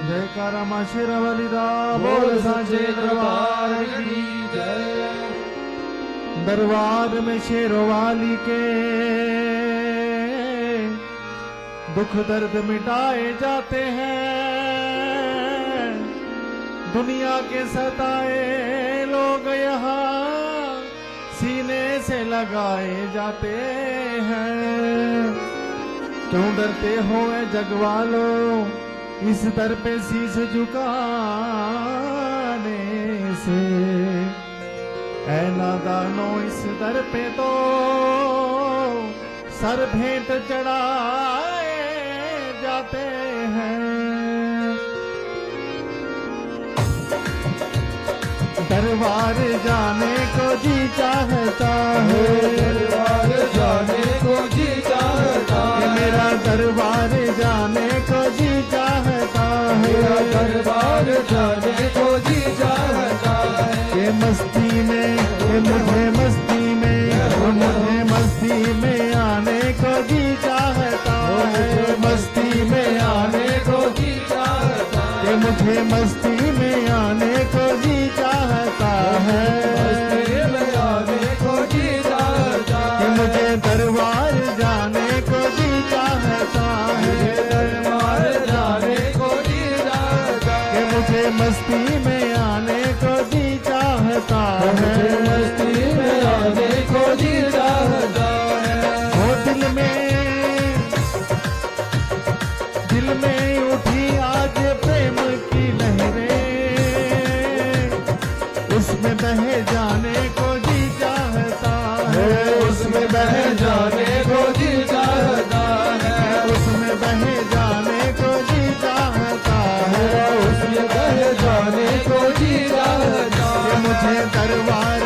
जयकारा मां शेरावाली दा बोल सांचे दरबार की जय। दरबार में शेरोवाली के दुख दर्द मिटाए जाते हैं। दुनिया के सताए लोग यहाँ सीने से लगाए जाते हैं। क्यों डरते हो ए जग वालों इस दर पे शीश झुकाने से। ऐ नादानो इस दर पे तो सर भेंट चढ़ाए जाते हैं। दरबार जाने को जी चाहता है, दरबार जाने को जी चाहता है। मेरा दरबार जाने को जी चाहता है, मेरा दरबार जाने को जी चाहता है। ये मस्ती में ये मुझे मस्ती में मुझे मस्ती में आने को जी चाहता है। मस्ती में आने को जी चाहता है। ये मुझे मस्ती में आने को जी चाहता है। मस्ती में आने को जी चाहता है। ये मुझे दरबार जाने को जी चाहता है। दरबार जाने को जी चाहता है। ये मुझे मस्ती में आने को जी चाहता है। मस्ती में आने को जी चाहता है। वो दिल में उठी आज प्रेम की लहरें, उसमें बह जाने को जी चाहता है। उसमें बह जाने को जी चाहता है। उसमें बह जाने को जी चाहता है। उसमें बह जाने को जी चाहता कि है। मुझे दरबार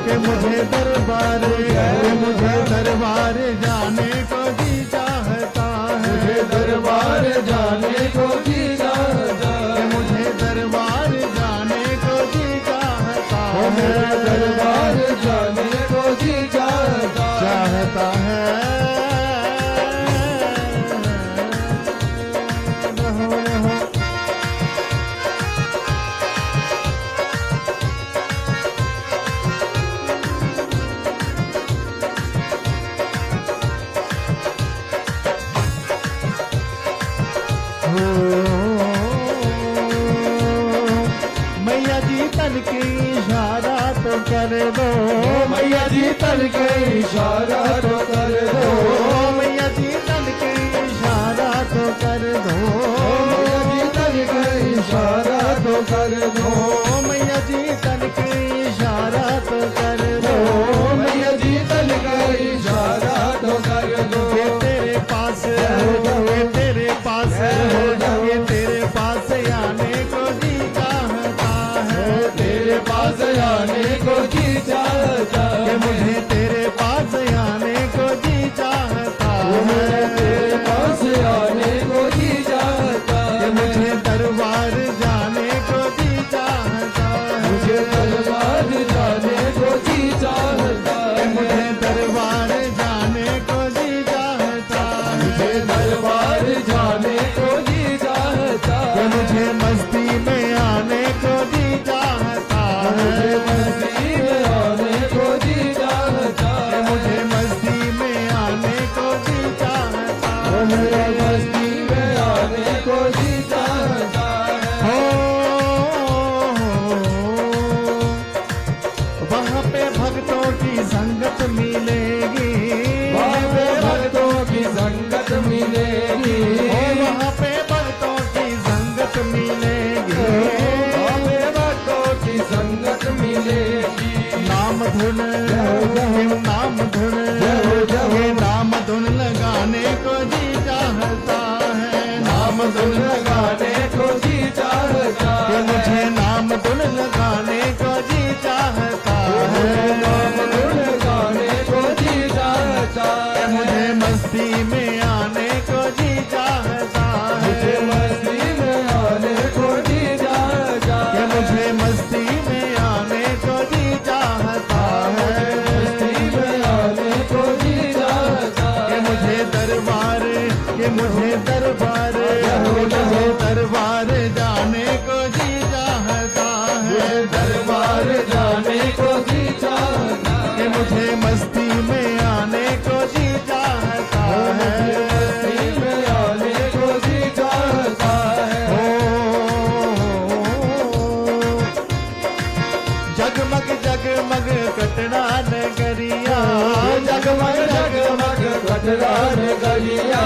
के मुझे दरबार के मुझे दरबार जाने को जी चाहता है। दरबार जाने को जी चाहता कि है। मुझे दरबार जाने को जी चाहता है। दरबार जाने को जी चाहता है। चाहता है। रहो रहो मैया जी तन की इशारा तो कर दो। मैया जी तन के इशारा तो कर दो। मैया जी तन की इशारा तो कर दो। मैया जी तन के इशारा तो कर दो। मैया जी तन की इशारा तो कर दो। मैया जी तन के इशारा तो कर दो। ये तेरे पास ये तेरे पास ये तेरे पास आने को जी चाहता है। तेरे पास आने को जी चाहता कि है। मुझे तेरे पास आने को जी चाहता है। तेरे पास आने को जी चाहता कि है। मुझे दरबार जाने को जी चाहता है। मुझे दरबार जाने को जी चाहता कि है। मुझे दरबार जाने को जी चाहता है। मुझे दरबार जाने को जी चाहता कि है। मुझे मस्ती में आने को जी चाहता मुझे है। मस्ती में आने को जी चाहता कि है। मुझे मस्ती में आने को जी चाहता है। मुझे मस्ती में आने को जी चाहता जगमग जगमग कटरा नगरिया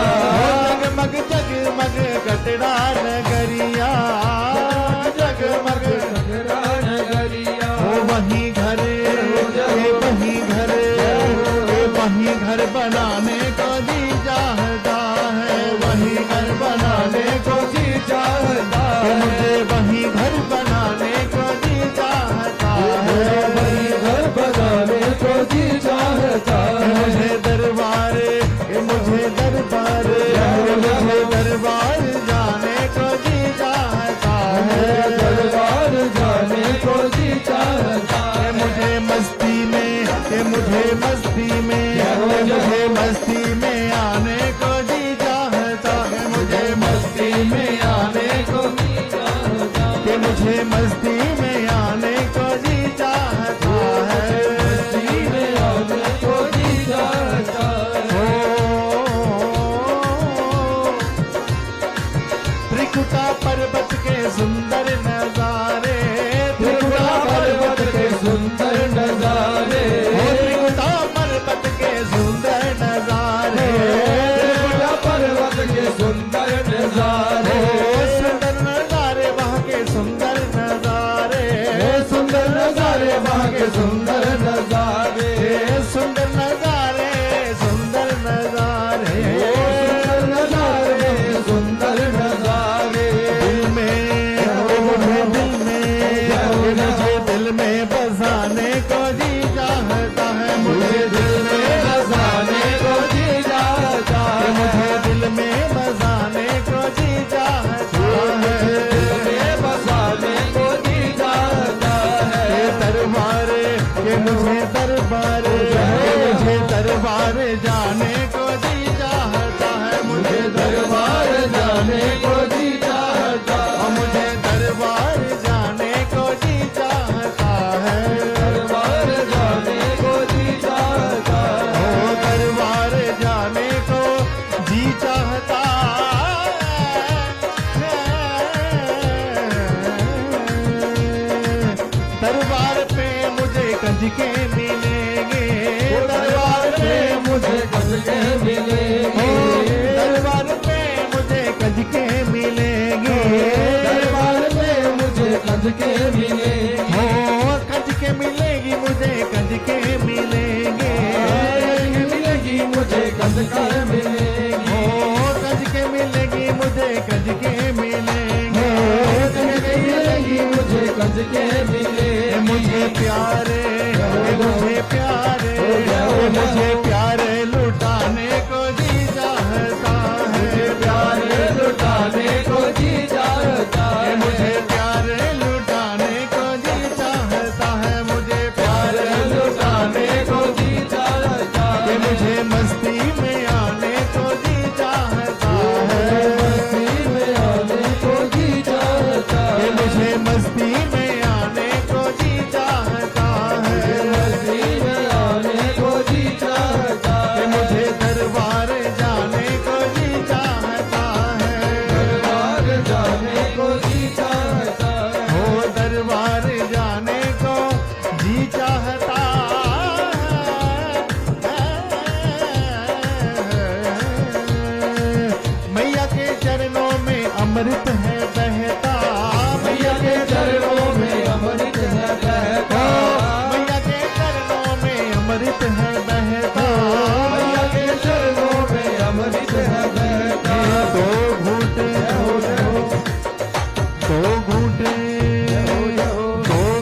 जगमग जगमग कटरा नगरिया जगमग कटरा नगरिया वही घर वही घर बनाने को जी चाहता है वही घर बनाने को जी चाहता कि है मुझे वही घर बनाने को जी चाहता है वही घर बनाने को जी चाहता है मुझे दरबार मुझे दरबार मुझे दरबार जाने को जी चाहता है दरबार जाने को जी चाहता है मुझे मस्ती में मुझे मस्ती में मुझे मस्ती में आने को जी चाहता है मुझे मस्ती में आने को जी चाहता कि मुझे मस्ती में आने को जी चाहता है मस्ती में आने को जी चाहता है त्रिकुटा पर्वत के सुंदर नजारे त्रिपुरा पर्वत के सुंदर नजारे त्रिकुटा पर्वत के सुंदर नजारे त्रिपुरा पर्वत के सुंदर नजारे सुंदर नजारे वहाँ के सुंदर नजारे सुंदर नजारे वहाँ के सुंदर नजारे सुंदर नजारे सुंदर नजारे सुंदर नजारे सुंदर नजारे दिल में मुझे दिल में बसाने को जी चाहता है मुझे दिल में बसाने को जी चाहता है मुझे दिल में बसाने को जी चाहता है में बसाने को जी चाहता है दरबार के मुझे दरबार जाने को जी चाहता है मुझे दरबार जाने को जी चाहता मुझे दरबार जाने को जी चाहता है दरबार जाने को जी चाहता ओ दरबार जाने को जी चाहता दरबार पे मुझे कंजके मिलेंगे दरबार पे मुझे कसके मिलेंगे दरबार पे मुझे कंजके मिलेंगे दरबार में मुझे कसके मिलेंगे कंजके मिलेगी मुझे कंजके मिलेंगे मिलेगी मुझे कसकर मिलेंगे कंजके मिलेगी मुझे कंजके मिलेंगे मिलेगी मुझे कसके मिलेंगे मुझे प्यारे मुझे प्यारे लुटाने को जी चाहता है प्यारे लुटाने को जी चाहता है मुझे प्यारे लुटाने को जी चाहता है मुझे प्यारे लुटाने को जी चाहता कि है मुझे मस्ती में आने को जी चाहता है मस्ती में आने को जी चाहता कि है मुझे मस्ती में आने को जी चाहता है मस्ती में आने को जी चाहता कि है मुझे दरबार जाने को जी चाहता है दरबार जाने को जी चाहता है हो दरबार जाने को जी चाहता मैया के चरणों में अमृत है बहता मैया के चरणों में अमृत है बहता मैया के चरणों में अमृत है बहता मैया के चरणों में अमृत है बहता दो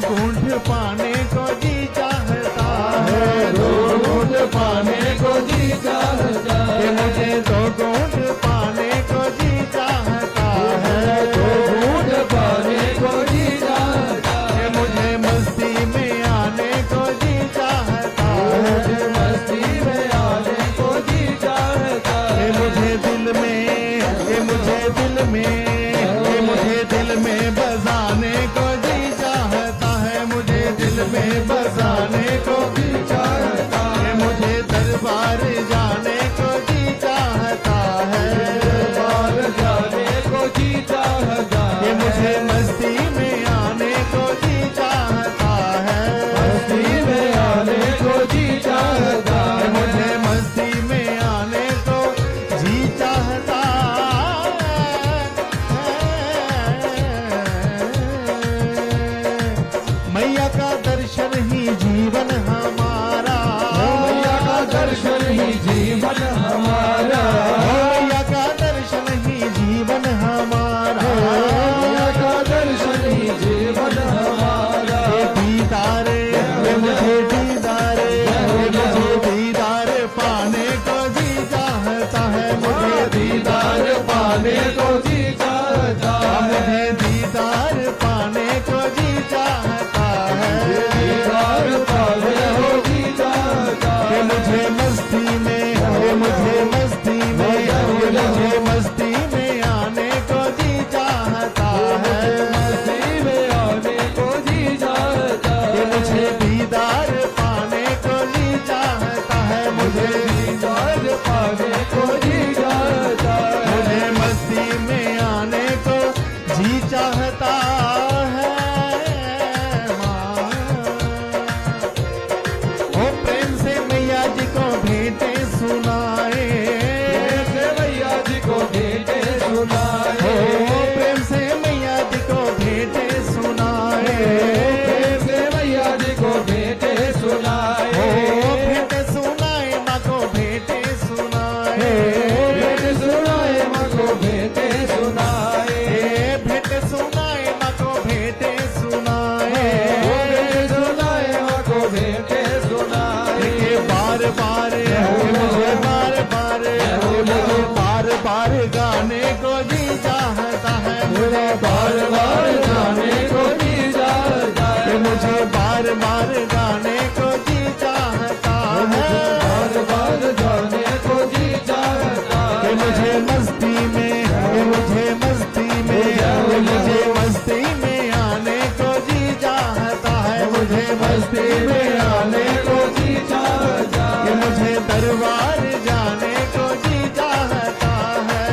घूंट पाने को जी चाहता है दो घूंट पाने को जी चाहता कि है मुझे दो घूंट पाने को जी चाहता है चाहता है माँ। ओ प्रेम से मैया जी को भेंटे सुनाए, से मैया जी को भेंटे सुनाए, ओ प्रेम से मैया जी को भेंटे सुनाए, प्रेम से मैया जी को भेंटे सुनाए, ओ भेंटे सुनाए माँ को भेंटे सुनाए, भेंटे सुनाए माँ को भेंटे सुनाए, भेंटे सुनाए माँ को भेंटे सुनाए, भेंटे सुनाए माँ को भेंटे सुनाए। ये बार बार मुझे बार बार मुझे बार बार गाने को जी चाहता है, मुझे बार बार गाने को जी जाता है, कि मुझे बार बार गाने को जी चाहता है, बार बार गाने को जी जाता कि है, मुझे मस्ती में, कि मुझे मस्ती में, कि मुझे मस्ती में आने को जी चाहता है, मुझे मस्ती में आने को जी जाता कि है, मुझे दरबार जाने को जी चाहता है,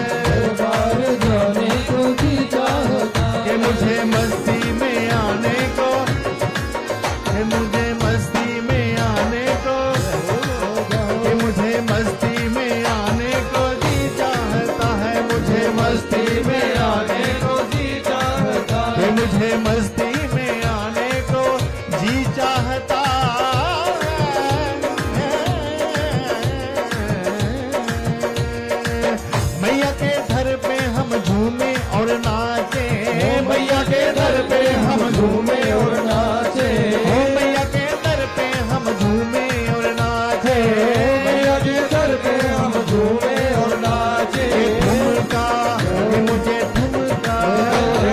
बार गाने को जी जाता है, कि मुझे मस्ती में आने को, कि मुझे मस्ती में आने को, कि मुझे मस्ती में आने को जी चाहता है, मुझे मस्ती में आने को, जी जाता कि मुझे मस्ती में आने को जी चाहता है। मैया के दर पे हम झूमे और नाचे, मैया के दर पे हम झूमे और नाचे, ओ मैया के दर पे हम झूमे और नाचे, मैया के दर पे हम झूमे और नाचे, ठुमका मुझे ठुमका,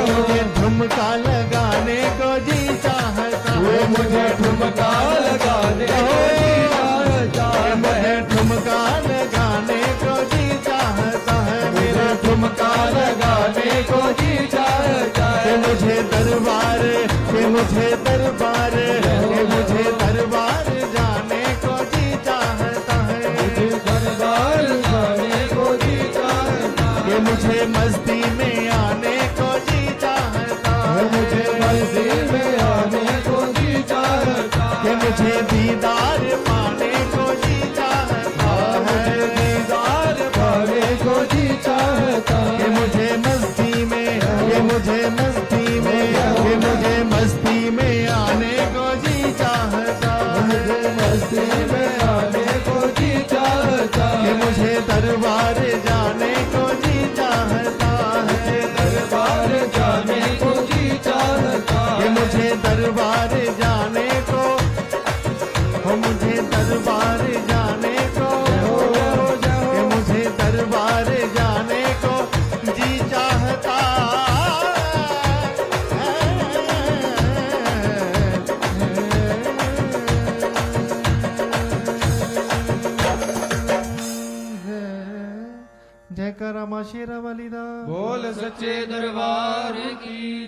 मुझे ठुमका लगाने को जी चाहता है, मुझे ठुमका लगाने को जी जाता है, मुझे ठुमका लगाने को जी चाहता है, मेरा ठुमका लगाने को जी जाता कि है, मुझे दरबार, कि मुझे दरबार, कि मुझे दरबार जाने को जी चाहता है, दरबार गाने को जी जाता है, कि मुझे मस्ती में आने को जी चाहता है, मुझे मस्ती में आने को जी जाता कि है, मुझे दीदार पाने को जी चाहता है, दीदार पाने को जी चाहता कि है, मुझे मस्ती में, कि मुझे मस्ती में, कि मुझे मस्ती में आने को जी चाहता है, मस्ती में आने को जी चाहता कि है, मुझे दरबार जाने को जी चाहता है, दरबार जाने को जी चाहता कि है, मुझे दरबार जाने को, हो मुझे दरबार जाने को, कि मुझे दरबार जाने को जी चाहता है। जयकारा माँ शेरा वाली दा। बोल सच्चे दरबार की